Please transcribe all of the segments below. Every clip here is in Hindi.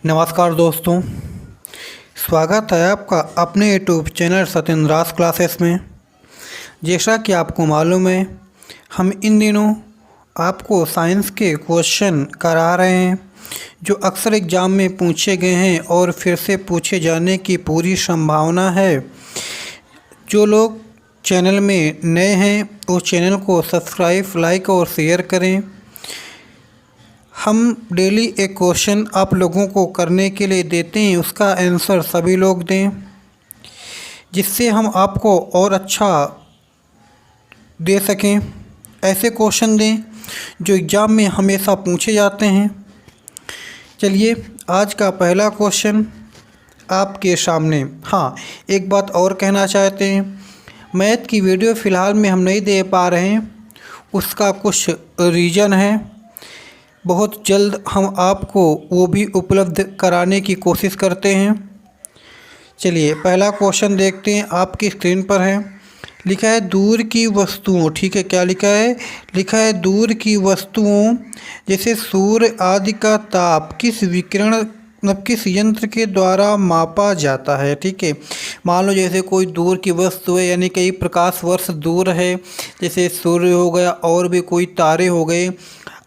नमस्कार दोस्तों, स्वागत है आपका अपने यूट्यूब चैनल सत्येंद्र क्लासेस में। जैसा कि आपको मालूम है, हम इन दिनों आपको साइंस के क्वेश्चन करा रहे हैं जो अक्सर एग्ज़ाम में पूछे गए हैं और फिर से पूछे जाने की पूरी संभावना है। जो लोग चैनल में नए हैं वो चैनल को सब्सक्राइब, लाइक और शेयर करें। हम डेली एक क्वेश्चन आप लोगों को करने के लिए देते हैं, उसका आंसर सभी लोग दें, जिससे हम आपको और अच्छा दे सकें। ऐसे क्वेश्चन दें जो एग्ज़ाम में हमेशा पूछे जाते हैं। चलिए, आज का पहला क्वेश्चन आपके सामने। हाँ, एक बात और कहना चाहते हैं, मैथ की वीडियो फ़िलहाल में हम नहीं दे पा रहे हैं, उसका कुछ रीज़न है। बहुत जल्द हम आपको वो भी उपलब्ध कराने की कोशिश करते हैं। चलिए, पहला क्वेश्चन देखते हैं, आपकी स्क्रीन पर है। लिखा है दूर की वस्तुओं। ठीक है, क्या लिखा है? लिखा है दूर की वस्तुओं जैसे सूर्य आदि का ताप किस विकिरण मतलब किस यंत्र के द्वारा मापा जाता है। ठीक है, मान लो जैसे कोई दूर की वस्तु है, यानी कई प्रकाश वर्ष दूर है, जैसे सूर्य हो गया और भी कोई तारे हो गए।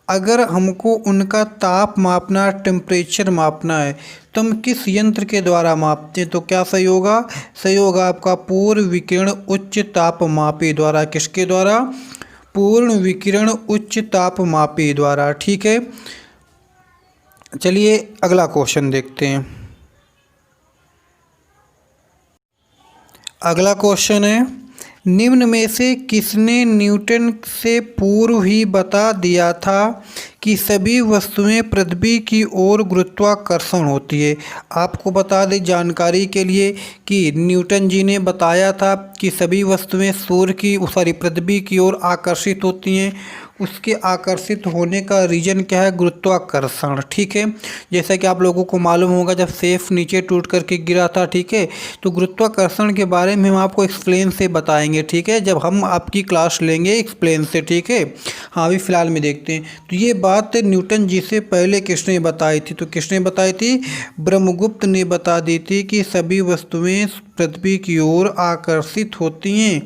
अगर हमको उनका ताप मापना, टेम्परेचर मापना है, तो हम किस यंत्र के द्वारा मापते हैं? तो क्या सही होगा? सही होगा आपका पूर्ण विकिरण उच्च तापमापी द्वारा। किसके द्वारा? पूर्ण विकिरण उच्च तापमापी द्वारा। ठीक है, चलिए अगला क्वेश्चन देखते हैं। अगला क्वेश्चन है, निम्न में से किसने न्यूटन से पूर्व ही बता दिया था कि सभी वस्तुएं पृथ्वी की ओर गुरुत्वाकर्षण होती है? आपको बता दें जानकारी के लिए कि न्यूटन जी ने बताया था कि सभी वस्तुएं पृथ्वी की ओर आकर्षित होती हैं। उसके आकर्षित होने का रीज़न क्या है? गुरुत्वाकर्षण। ठीक है, जैसा कि आप लोगों को मालूम होगा, जब सेफ नीचे टूट करके गिरा था, ठीक है, तो गुरुत्वाकर्षण के बारे में हम आपको एक्सप्लेन से बताएंगे। ठीक है, जब हम आपकी क्लास लेंगे एक्सप्लेन से। ठीक है, हाँ, अभी फ़िलहाल में देखते हैं। तो ये बात न्यूटन जी से पहले किसने बताई थी? तो किसने बताई थी? ब्रह्मगुप्त ने बता दी थी कि सभी वस्तुएं पृथ्वी की ओर आकर्षित होती हैं।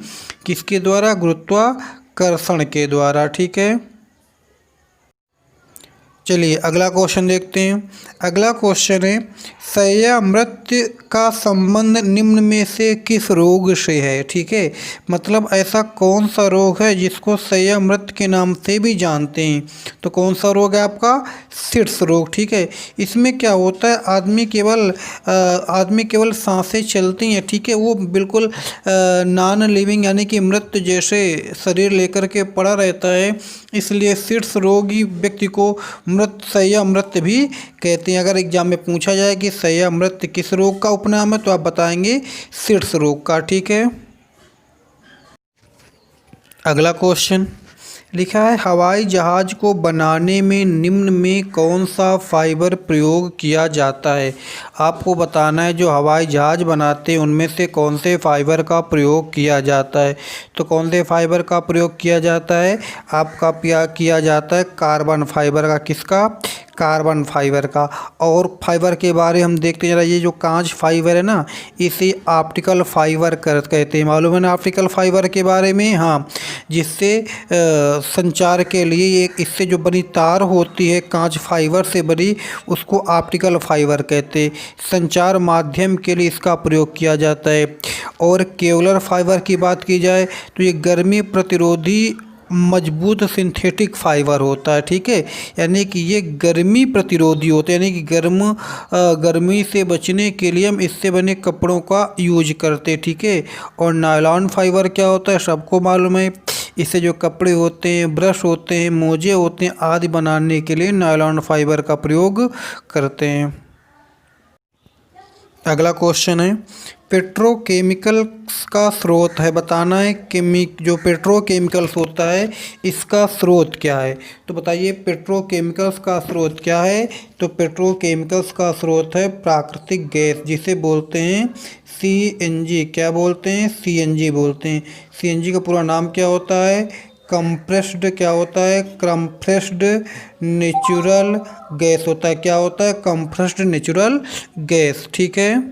किसके द्वारा? गुरुत्वाकर्षण के द्वारा। ठीक है, चलिए अगला क्वेश्चन देखते हैं। अगला क्वेश्चन है, संयमृत्य का संबंध निम्न में से किस रोग से है? ठीक है, मतलब ऐसा कौन सा रोग है जिसको संयमृत्य के नाम से भी जानते हैं? तो कौन सा रोग है आपका? शीर्ष रोग। ठीक है, इसमें क्या होता है, आदमी केवल सांसें चलती हैं। ठीक है, वो बिल्कुल नॉन लिविंग यानी कि मृत जैसे शरीर लेकर के पड़ा रहता है, इसलिए शीर्ष रोगी व्यक्ति को संयमृत्य भी कहते हैं। अगर एग्जाम में पूछा जाए कि संयमृत्य किस रोग का उपनाम है, तो आप बताएंगे शीर्ष रोग का। ठीक है, अगला क्वेश्चन लिखा है, हवाई जहाज़ को बनाने में निम्न में कौन सा फाइबर प्रयोग किया जाता है? आपको बताना है जो हवाई जहाज़ बनाते हैं उनमें से कौन से फाइबर का प्रयोग किया जाता है। तो कौन से फाइबर का प्रयोग किया जाता है? आपका किया जाता है कार्बन फाइबर का। किसका? कार्बन फाइबर का। और फाइबर के बारे हम देखते हैं, ये जो कांच फाइबर है ना, इसे ऑप्टिकल फाइबर कहते हैं। मालूम है ना ऑप्टिकल फाइबर के बारे में? हाँ, जिससे संचार के लिए एक इससे जो बनी तार होती है कांच फाइबर से बनी, उसको ऑप्टिकल फाइबर कहते हैं। संचार माध्यम के लिए इसका प्रयोग किया जाता है। और केवलर फाइबर की बात की जाए तो ये गर्मी प्रतिरोधी मजबूत सिंथेटिक फाइबर होता है। ठीक है, यानी कि ये गर्मी प्रतिरोधी होते हैं, यानी कि गर्मी से बचने के लिए हम इससे बने कपड़ों का यूज करते हैं। ठीक है, और नायलॉन फाइबर क्या होता है? सबको मालूम है, इससे जो कपड़े होते हैं, ब्रश होते हैं, मोजे होते हैं आदि बनाने के लिए नायलॉन फाइबर का प्रयोग करते हैं। अगला क्वेश्चन है, पेट्रोकेमिकल्स का स्रोत है। बताना है जो पेट्रोकेमिकल्स होता है इसका स्रोत क्या है? तो बताइए पेट्रोकेमिकल्स का स्रोत क्या है? तो पेट्रोकेमिकल्स का स्रोत है प्राकृतिक गैस, जिसे बोलते हैं CNG। क्या बोलते हैं? CNG बोलते हैं। CNG का पूरा नाम क्या होता है? कंप्रेस्ड क्या होता है, कंप्रेस्ड नेचुरल गैस होता है। क्या होता है, कंप्रेस्ड नेचुरल गैस। ठीक है,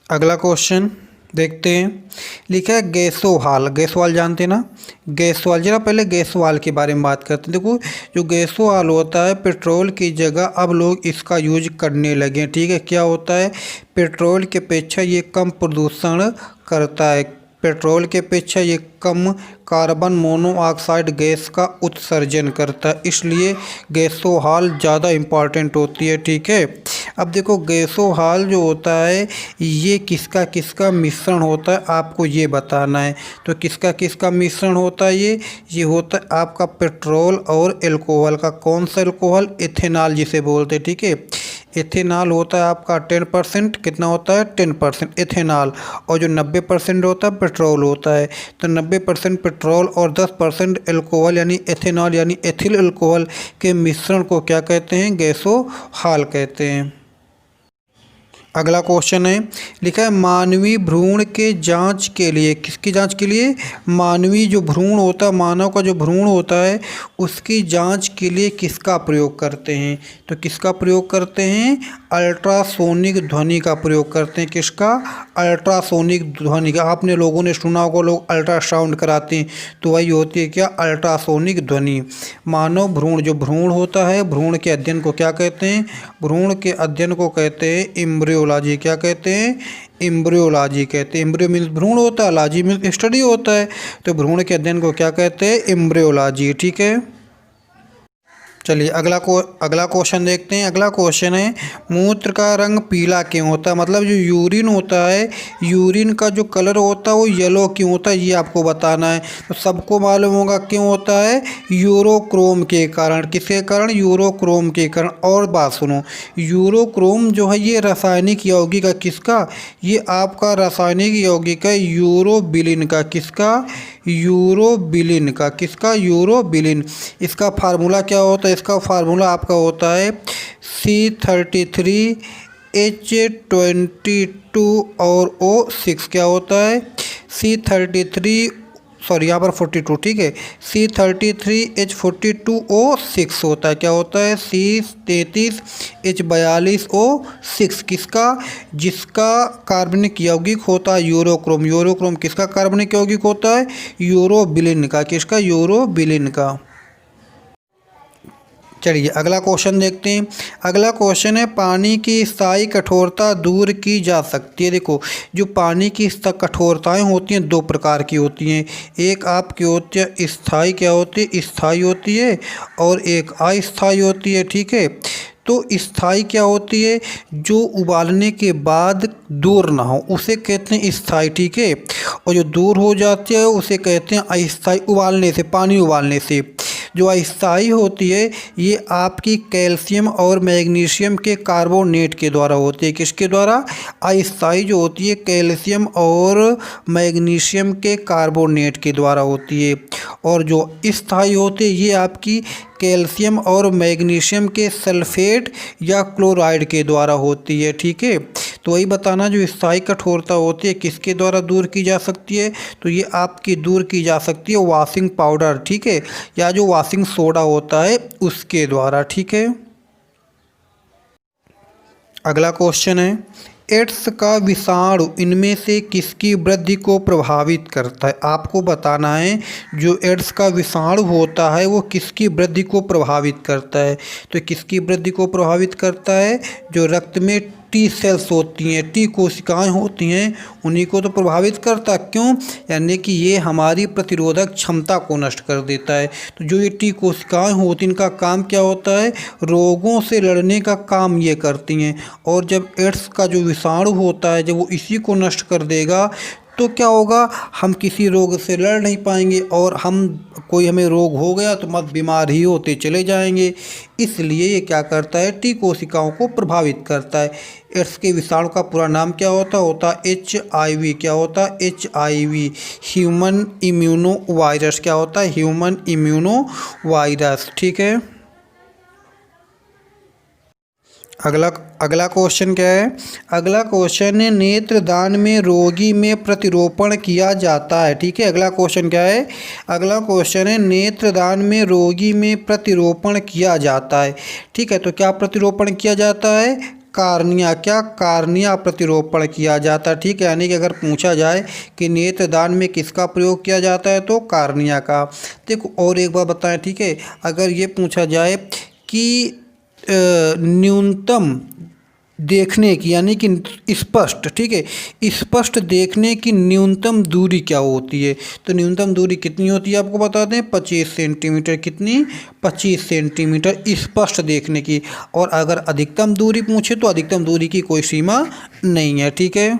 अगला क्वेश्चन देखते हैं। लिखा है गैसोहाल। गैसोहाल जानते हैं ना, गैसोहाल। जरा पहले गैसोहाल के बारे में बात करते हैं। देखो, जो गैसोहाल होता है, पेट्रोल की जगह अब लोग इसका यूज करने लगे हैं। ठीक है, क्या होता है, पेट्रोल के अपेक्षा ये कम प्रदूषण करता है। पेट्रोल के अपेक्षा ये कम कार्बन मोनोऑक्साइड गैस का उत्सर्जन करता है, इसलिए गैसोहाल ज़्यादा इम्पॉर्टेंट होती है। ठीक है, अब देखो गैसोहाल जो होता है ये किसका किसका मिश्रण होता है, आपको ये बताना है। तो किसका किसका मिश्रण होता है, ये होता है आपका पेट्रोल और एल्कोहल का। कौन सा एल्कोहल, इथेनॉल जिसे बोलते हैं। ठीक है, इथेनॉल होता है आपका 10%। कितना होता है, 10% इथेनॉल। और जो 90% होता है पेट्रोल होता है। तो 90% पेट्रोल और 10% एल्कोहल यानी इथेनॉल यानी एथिल एल्कोहल के मिश्रण को क्या कहते हैं, गैसोहाल कहते हैं। अगला क्वेश्चन है, लिखा है मानवीय भ्रूण के जांच के लिए। किसकी जांच के लिए, मानवीय जो भ्रूण होता है, मानव का जो भ्रूण होता है उसकी जांच के लिए किसका प्रयोग करते हैं। तो किसका प्रयोग करते हैं, अल्ट्रासोनिक ध्वनि का प्रयोग करते हैं। किसका, अल्ट्रासोनिक ध्वनि का। आपने लोगों ने सुना होगा, लोग अल्ट्रासाउंड कराते हैं, तो वही होती है क्या, अल्ट्रासोनिक ध्वनि। मानव भ्रूण, जो भ्रूण होता है, भ्रूण के अध्ययन को क्या कहते हैं, भ्रूण के अध्ययन को कहते हैं एम्ब्रियोलॉजी। क्या कहते हैं, एम्ब्रियोलॉजी कहते हैं। एम्ब्रियो मीन्स भ्रूण होता है, लॉजी मीन्स स्टडी होता है, तो भ्रूण के अध्ययन को क्या कहते हैं, एम्ब्रियोलॉजी। ठीक है, चलिए अगला क्वेश्चन देखते हैं। अगला क्वेश्चन है, मूत्र का रंग पीला क्यों होता है। मतलब जो यूरिन होता है, यूरिन का जो कलर होता है वो येलो क्यों होता है, ये आपको बताना है। तो सबको मालूम होगा क्यों होता है, यूरोक्रोम के कारण। किसके कारण, यूरोक्रोम के कारण। और बात सुनो, यूरोक्रोम जो है ये रासायनिक यौगिक है। किसका, ये आपका रासायनिक यौगिक है यूरोबिलिन का। किसका, यूरोबिलिन का। किसका, यूरोबिलिन। इसका फार्मूला क्या होता है, इसका फार्मूला आपका होता है C33H22 और O6। क्या होता है, C33, सॉरी यहाँ पर 42। ठीक है, C33H42O6 होता है। क्या होता है, C33H42O6। किसका, जिसका कार्बनिक यौगिक होता है यूरोक्रोम। यूरोक्रोम किसका कार्बनिक यौगिक होता है, यूरोबिलिन का। किसका, यूरोबिलिन का। चलिए अगला क्वेश्चन देखते हैं। अगला क्वेश्चन है, पानी की स्थायी कठोरता दूर की जा सकती है। देखो, जो पानी की कठोरताएं होती हैं दो प्रकार की होती हैं। एक आपकी होती है स्थायी, क्या होती है, स्थायी होती है, और एक अस्थायी होती है। ठीक है, तो स्थायी क्या होती है, जो उबालने के बाद दूर ना हो उसे कहते हैं स्थायी। ठीक है, और जो दूर हो जाती है उसे कहते हैं अस्थायी, उबालने से, पानी उबालने से। जो अस्थायी होती है ये आपकी कैल्शियम और मैग्नीशियम के कार्बोनेट के द्वारा होती है। किसके द्वारा, अस्थायी जो होती है कैल्शियम और मैग्नीशियम के कार्बोनेट के द्वारा होती है। और जो स्थायी होती है ये आपकी कैल्शियम और मैग्नीशियम के सल्फेट या क्लोराइड के द्वारा होती है। ठीक है, तो वही बताना, जो स्थायी कठोरता होती है किसके द्वारा दूर की जा सकती है, तो ये आपकी दूर की जा सकती है वॉशिंग पाउडर। ठीक है, या जो वॉशिंग सोडा होता है उसके द्वारा। ठीक है, अगला क्वेश्चन है, एड्स का विषाणु इनमें से किसकी वृद्धि को प्रभावित करता है। आपको बताना है जो एड्स का विषाणु होता है वो किसकी वृद्धि को प्रभावित करता है। तो किसकी वृद्धि को प्रभावित करता है, जो रक्त में टी सेल्स होती हैं, टी कोशिकाएं होती हैं, उन्हीं को तो प्रभावित करता। क्यों, यानी कि ये हमारी प्रतिरोधक क्षमता को नष्ट कर देता है। तो जो ये टी कोशिकाएं होती हैं इनका काम क्या होता है, रोगों से लड़ने का काम ये करती हैं। और जब एड्स का जो विषाणु होता है जब वो इसी को नष्ट कर देगा तो क्या होगा, हम किसी रोग से लड़ नहीं पाएंगे, और कोई हमें रोग हो गया तो मत बीमार ही होते चले जाएंगे। इसलिए ये क्या करता है, टी कोशिकाओं को प्रभावित करता है। एड्स के विषाणु का पूरा नाम क्या होता है HIV। क्या होता है, HIV, ह्यूमन इम्यूनो वायरस। क्या होता है, ह्यूमन इम्यूनो वायरस। ठीक है, अगला अगला क्वेश्चन क्या है? अगला क्वेश्चन है नेत्रदान में रोगी में प्रतिरोपण किया जाता है। ठीक है, अगला क्वेश्चन क्या है? अगला क्वेश्चन है नेत्रदान में रोगी में प्रतिरोपण किया जाता है। ठीक है, तो क्या प्रतिरोपण किया जाता है? कार्निया, क्या कार्निया प्रतिरोपण किया जाता है। ठीक है, यानी कि अगर पूछा जाए कि नेत्रदान में किसका प्रयोग किया जाता है तो कार्निया का। देखो और एक बार बताएं। ठीक है, अगर ये पूछा जाए कि न्यूनतम देखने की यानी कि स्पष्ट, ठीक है, स्पष्ट देखने की न्यूनतम दूरी क्या होती है, तो न्यूनतम दूरी कितनी होती है आपको बता दें, 25 सेंटीमीटर। कितनी? 25 सेंटीमीटर स्पष्ट देखने की। और अगर अधिकतम दूरी पूछे तो अधिकतम दूरी की कोई सीमा नहीं है। ठीक है,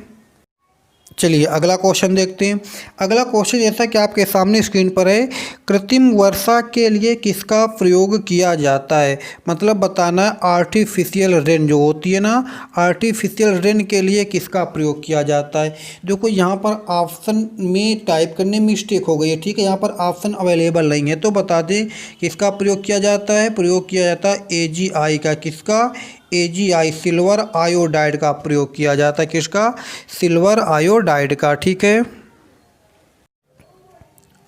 चलिए अगला क्वेश्चन देखते हैं। अगला क्वेश्चन जैसा कि आपके सामने स्क्रीन पर है, कृत्रिम वर्षा के लिए किसका प्रयोग किया जाता है? मतलब बताना है आर्टिफिशियल रेन जो होती है ना, आर्टिफिशियल रेन के लिए किसका प्रयोग किया जाता है। देखो यहाँ पर ऑप्शन में टाइप करने में मिस्टेक हो गई है। ठीक है, यहाँ पर ऑप्शन अवेलेबल नहीं है, तो बता दें किसका प्रयोग किया जाता है। प्रयोग किया जाता है AGI का। किसका? AGI सिल्वर आयोडाइड का प्रयोग किया जाता है। किसका? सिल्वर आयोडाइड का। ठीक है,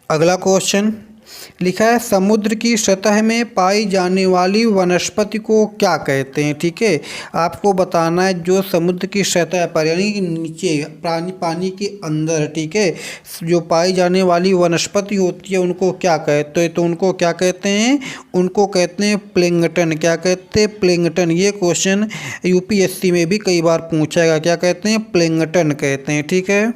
अगला क्वेश्चन लिखा है समुद्र की सतह में पाई जाने वाली वनस्पति को क्या कहते हैं। ठीक है, आपको बताना है जो समुद्र की सतह पर यानी कि नीचे पानी के अंदर, ठीक है, जो पाई जाने वाली वनस्पति होती है उनको क्या कहते हैं। तो उनको क्या कहते हैं? उनको कहते हैं प्लैंकटन। क्या कहते हैं? प्लैंकटन। ये क्वेश्चन UPSC में भी कई बार पूछाएगा। क्या कहते हैं? प्लैंकटन कहते हैं। ठीक है,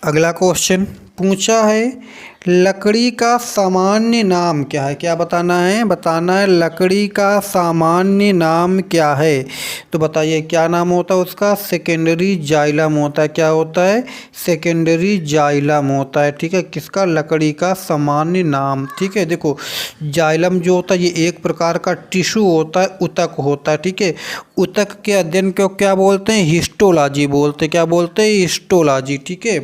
अगला क्वेश्चन पूछा है लकड़ी का सामान्य नाम क्या है। क्या बताना है? बताना है लकड़ी का सामान्य नाम क्या है। तो बताइए क्या नाम होता है उसका? सेकेंडरी जाइलम होता है। क्या होता है? सेकेंडरी जाइलम होता है। ठीक है, किसका? लकड़ी का सामान्य नाम। ठीक है, देखो जाइलम जो होता है ये एक प्रकार का टिश्यू होता है, ऊतक होता है। ठीक है, ऊतक के अध्ययन को क्या बोलते हैं? हिस्टोलॉजी बोलते हैं। क्या बोलते हैं? हिस्टोलॉजी। ठीक है,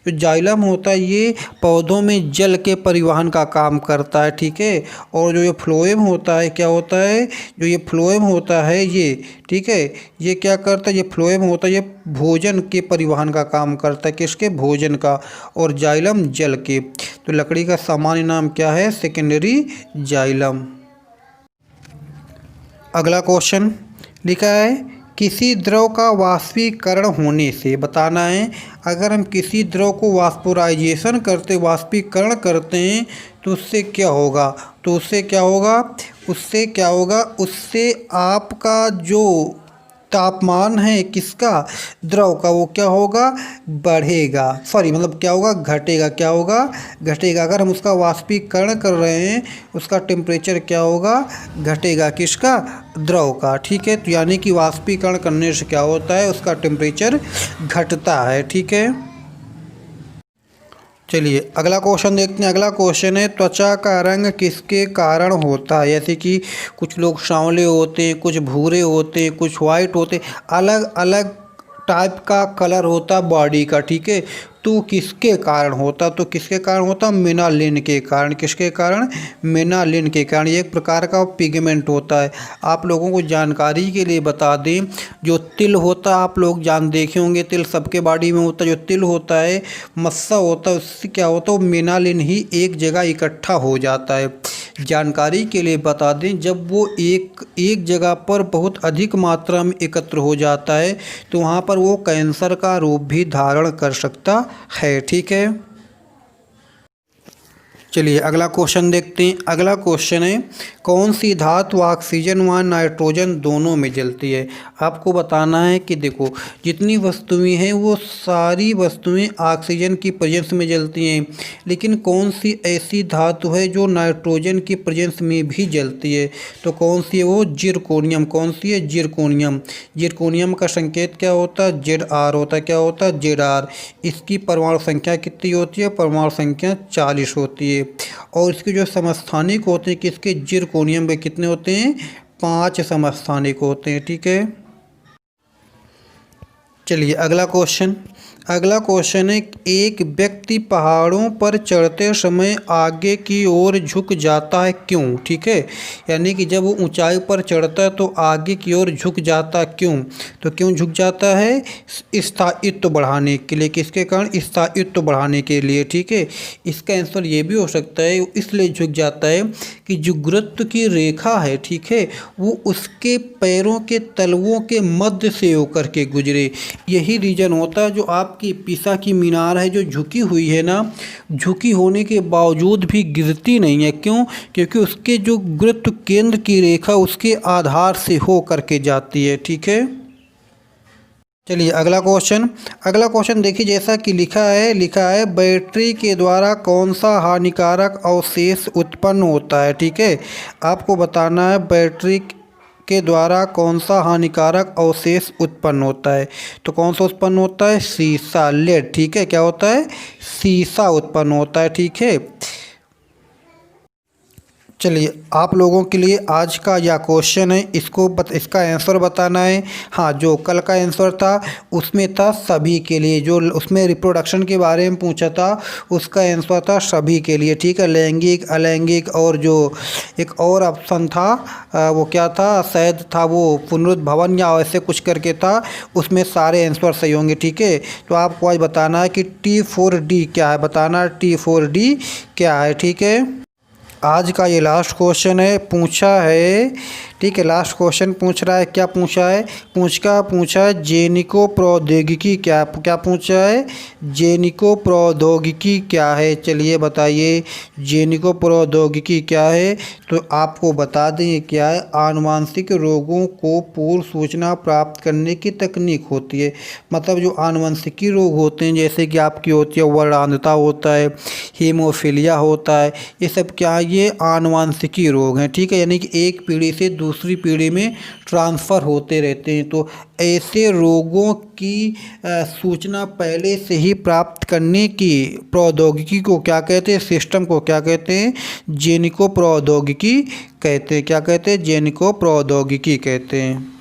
जो जाइलम होता है ये पौधों में जल के परिवहन का काम करता है। ठीक है, और जो ये फ्लोएम होता है क्या होता है? जो ये फ्लोएम होता है ये, ठीक है, ये क्या करता है? ये फ्लोएम होता है ये भोजन के परिवहन का काम करता है। किसके? भोजन का। और जाइलम जल के। तो लकड़ी का सामान्य नाम क्या है? Secondary xylem. अगला क्वेश्चन लिखा है किसी द्रव का वाष्पीकरण होने से, बताना है अगर हम किसी द्रव को वाष्पोराइजेशन करते, वाष्पीकरण करते हैं तो उससे क्या होगा? तो उससे क्या होगा? उससे क्या होगा? उससे आपका जो तापमान है किसका? द्रव का, वो क्या होगा? बढ़ेगा। सॉरी, मतलब क्या होगा? घटेगा। क्या होगा? घटेगा। अगर हम उसका वाष्पीकरण कर रहे हैं उसका टेम्परेचर क्या होगा? घटेगा। किसका? द्रव का। ठीक है, तो यानी कि वाष्पीकरण करने से क्या होता है? उसका टेम्परेचर घटता है। ठीक है, चलिए अगला क्वेश्चन देखते हैं। अगला क्वेश्चन है त्वचा का रंग किसके कारण होता है। जैसे कि कुछ लोग सांवले होते हैं, कुछ भूरे होते हैं, कुछ वाइट होते हैं, अलग अलग टाइप का कलर होता है बॉडी का। ठीक है, तो किसके कारण होता? तो किसके कारण होता? मेनालिन के कारण। किसके कारण? मेनालिन के कारण। ये एक प्रकार का पिगमेंट होता है। आप लोगों को जानकारी के लिए बता दें जो तिल होता है, आप लोग देखे होंगे तिल सबके बॉडी में होता है। जो तिल होता है, मस्सा होता है, उससे क्या होता है? वो मेनालिन ही एक जगह इकट्ठा हो जाता है। जानकारी के लिए बता दें जब वो एक जगह पर बहुत अधिक मात्रा में एकत्र हो जाता है तो वहाँ पर वो कैंसर का रूप भी धारण कर सकता है। ठीक है, चलिए अगला क्वेश्चन देखते हैं। अगला क्वेश्चन है कौन सी धातु ऑक्सीजन व नाइट्रोजन दोनों में जलती है। आपको बताना है कि देखो जितनी वस्तुएं हैं वो सारी वस्तुएं ऑक्सीजन की प्रेजेंस में जलती हैं, लेकिन कौन सी ऐसी धातु है जो नाइट्रोजन की प्रेजेंस में भी जलती है। तो कौन सी है वो? जिरकोनियम। कौन सी है? जिरकोनियम। जिरकोनियम का संकेत क्या होता है? Zr होता है। क्या होता है? Zr। इसकी परमाणु संख्या कितनी होती है? परमाणु संख्या 40 होती है। और इसके जो समस्थानिक होते हैं किसके? जिरकोनियम के कितने होते हैं? 5 समस्थानिक होते हैं। ठीक है, चलिए अगला क्वेश्चन। अगला क्वेश्चन है, एक व्यक्ति पहाड़ों पर चढ़ते समय आगे की ओर झुक जाता है क्यों? ठीक है, यानी कि जब वो ऊंचाई पर चढ़ता है तो आगे की ओर झुक जाता है क्यों? तो क्यों झुक जाता है? स्थायित्व बढ़ाने के लिए। किसके कारण? स्थायित्व बढ़ाने के लिए। ठीक है, इसका आंसर ये भी हो सकता है इसलिए झुक जाता है कि जो गुरुत्व की रेखा है, ठीक है, वो उसके पैरों के तलवों के मध्य से होकर के गुजरे। यही रीज़न होता है जो आपकी पिसा की मीनार है जो झुकी हुई है ना, झुकी होने के बावजूद भी गिरती नहीं है। क्यों? क्योंकि उसके जो गुरुत्व केंद्र की रेखा उसके आधार से हो करके जाती है। ठीक है, चलिए अगला क्वेश्चन देखिए, जैसा कि लिखा है बैटरी के द्वारा कौन सा हानिकारक अवशेष उत्पन्न होता है। ठीक है, आपको बताना है बैटरी के द्वारा कौन सा हानिकारक अवशेष उत्पन्न होता है। तो कौन सा उत्पन्न होता है? सीसा, लेड। ठीक है, क्या होता है? सीसा उत्पन्न होता है। ठीक है, चलिए आप लोगों के लिए आज का यह क्वेश्चन है, इसका आंसर बताना है। हाँ, जो कल का आंसर था उसमें था सभी के लिए, जो उसमें रिप्रोडक्शन के बारे में पूछा था उसका आंसर था सभी के लिए। ठीक है, लैंगिक, अलैंगिक और जो एक और ऑप्शन था वो क्या था, शायद था वो पुनरुद्भवन या ऐसे कुछ करके था, उसमें सारे आंसर सही होंगे। ठीक है, तो आपको आज बताना है कि T4D क्या है, बताना T4D क्या है। ठीक है, आज का ये लास्ट क्वेश्चन है, पूछा है। ठीक है, लास्ट क्वेश्चन पूछ रहा है, क्या पूछा है? पूछा है जेनिको प्रौद्योगिकी क्या पूछा है? जेनिको प्रौद्योगिकी क्या है? चलिए बताइए जेनिको प्रौद्योगिकी क्या है। तो आपको बता दें क्या है, आनुवंशिक रोगों को पूर्व सूचना प्राप्त करने की तकनीक होती है। मतलब जो आनुवंशिकी रोग होते हैं जैसे कि आपकी होती है वर्णांधता होता है, हीमोफीलिया होता है, ये सब क्या है? ये आनुवंशिकी रोग हैं। ठीक है, यानी कि एक पीढ़ी से दूसरी पीढ़ी में ट्रांसफ़र होते रहते हैं। तो ऐसे रोगों की सूचना पहले से ही प्राप्त करने की प्रौद्योगिकी को क्या कहते हैं? सिस्टम को क्या कहते हैं? जेनिको प्रौद्योगिकी कहते हैं। क्या कहते हैं? जेनिको प्रौद्योगिकी कहते हैं।